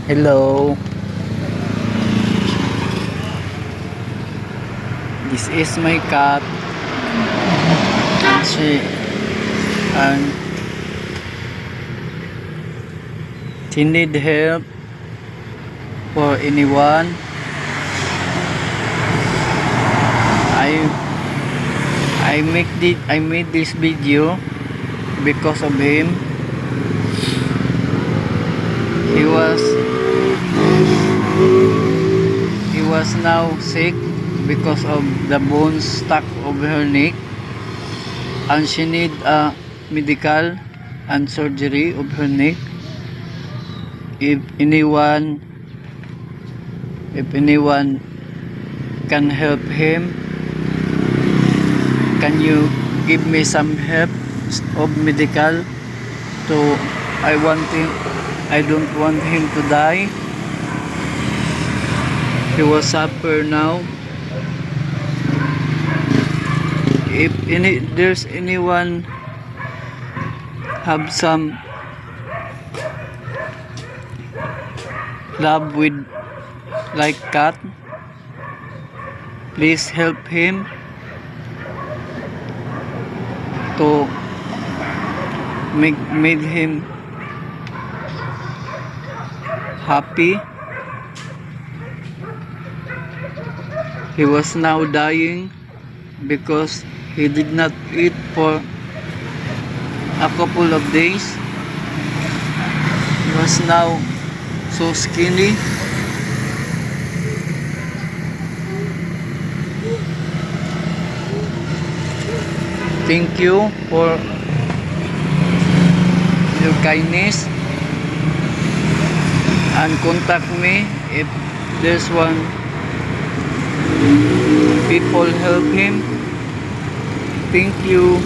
Hello, this is my cat. She and she need help for anyone. I made this video because of him. He was now sick because of the bones stuck over her neck, and she need a medical and surgery of her neck. If anyone can help him, can you give me some help of medical? So I don't want him to die. He will suffer now. If there's anyone have some love with like cat, please help him to make him happy. He was now dying because he did not eat for a couple of days. He was now so skinny. Thank you for your kindness, and contact me if there's one people help him. Thank you.